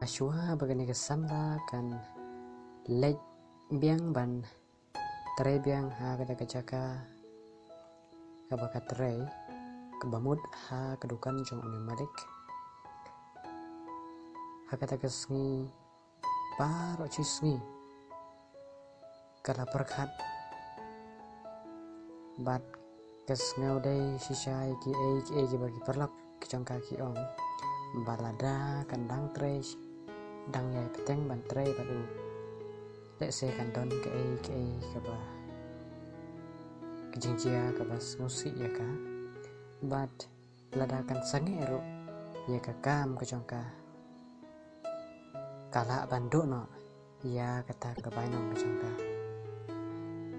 Ashwa bagani kesamla kan lej biang ban tare biang ha kada kacaka kabaka tare kebamut ha kedukan jong uni malik ha kata kesngi paro cisngi kala perkhat bat kesngau dai sisai ki ki bagi perlak kecong kaki om balada kandang tray dang yai peteng ban tray badu lek se kandon ke kaba kejingjia kabas ngusi ya ka bat ladakan sange ero ya ka kam kecong ka kala banduk no ya kata kebainong kecong ka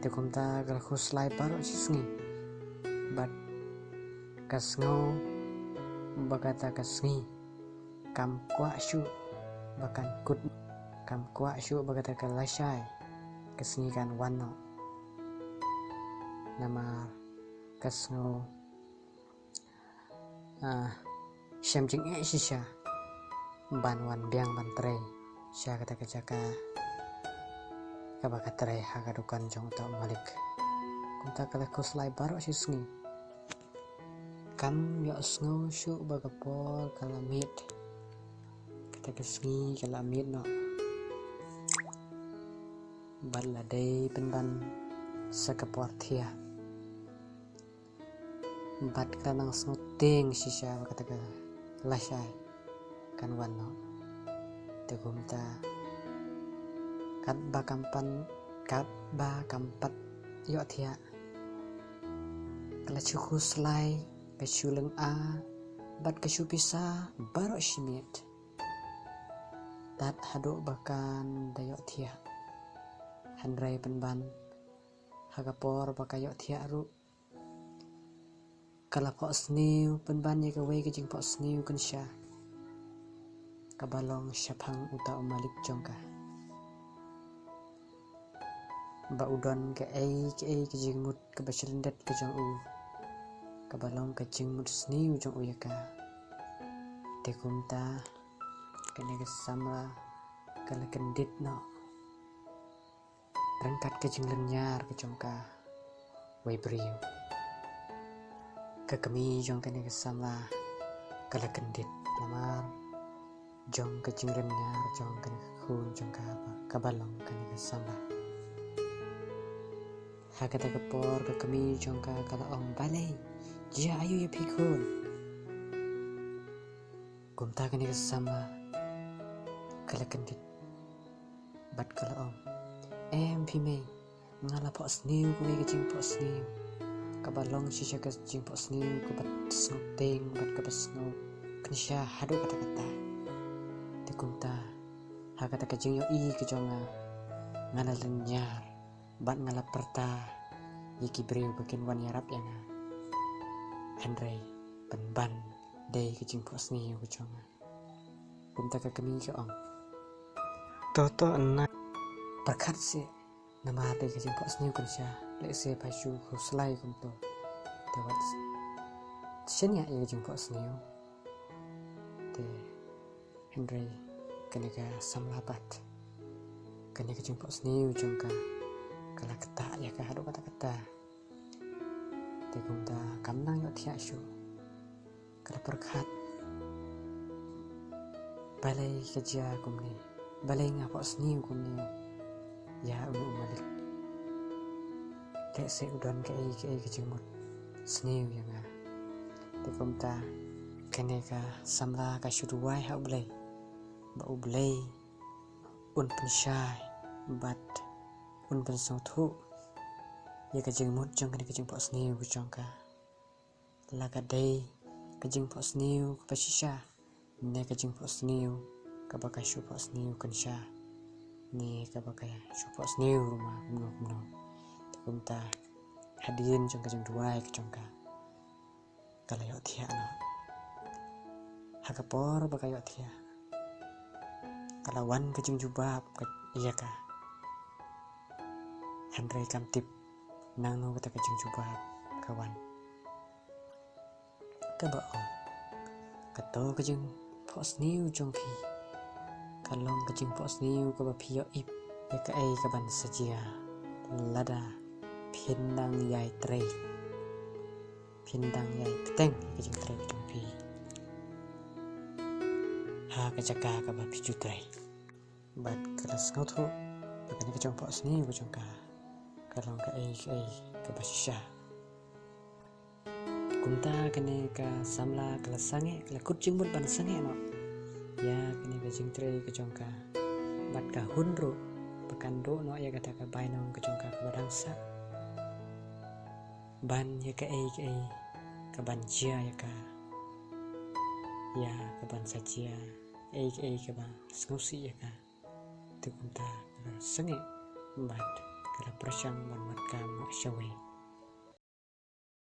tekumta gal khuslai paro cisngi bat kasngau bagata kasngi kam kwa shu bakan kut kam kwa shu bagata kalashai kasngi kan wano nama kasngau syamjing shisha ban wan biang ban tray sya kata kecaka kabaka tray hakadukan jong ta malik kumta kala kuslai baro sisngi kam yo sngo shu bagapol kalamit kata kesngi kalamit no baladai penban sakapor thia bat kanang snuting shisha kata ka lashai kan wano tegumta kat ba kampat yo thia kala chuku slai kachuleng bat kachu pisa baro shimit tat hado bakan dayo thia handrai penban hagapor bakayo thia ru kala po sniu penban ye kawai kejing po sniu kensha kabalong syapang uta malik jongka ba udon ke kejing mut kebacelendet kejong u kabalong kejing mut sniu jong uyaka tekumta kene kesamra kala kendit no rengkat kejing lenyar kejongka waibriu kekemi jong kene kesamla kala kendit lamar jong kejing lenyar jong kene khun jongka kabalong kene kesamla hakata kepor kekemi jongka kala ong balai jia ayu ya pikun kumta kene kesamla kala kendit bat kala om pime ngala po sniu ko kejing po sniu kabalong shisha kejing po sniu ko bat snuteng bat kabasno kensha hadu kata-kata tikumta hakata kejing yo kejonga ngala lenyar bat ngala perta yiki breu bakin wan yarap yang Andrei penban dei kejing po sniu kejonga kumta kekemi ke om toto enak perkat si nama dei kejing po sniu kensha lek se pashu khuslai kumto tewat senya ye kejing po sniu te Andrei kenega samlabat kene kejing po sniu jongka kala keta ya ka hadu kata-kata te kumta kamnang yo thia shu kala perkat balai kerja kumni balai ngapok sniu kumni ya ulu malik lek se udon ke kejing mut sniu ya nga te kumta kene ka samla ka shuduai ha ublai ba ublai un pensyai bat un pensothu ya kejing mut jong kene kejing po sniu kejong ka laga dei kejing po sniu pasisha ne kejing po sniu kabaka shu po sniu kensha ni kabaka shu po sniu rumah kumno kumta hadin jong kejing duai kejong ka kala yo thia no hakapor baka yo thia kalawan kejing jubab iya ka Andrei kamtip nang kata kejing jubab kawan kabaong kato kejing po sniu jongki kalong kajing po sniu ka ba piyo ip ya ka ai ka ban sajia lada pindang yai tre pindang yai peteng kajing tre kajing pi ha ka jaka ka ba pi ju tre bat kelas ngotro bakani kajing po sniu kajing ka kalong ka ai ka ba shisha kumta kene ka samla kala sange kala kucing bun ban sange no ya kene ka jing tre ka jongka bat ka hunro bakando no ya kata ka bainong ka jongka ka badangsa ban ya ka ka ban jia ya ka ban sajia ka ban sngausi ya ka tu kumta ka sange bat kala prasang ban mat ka ma shawe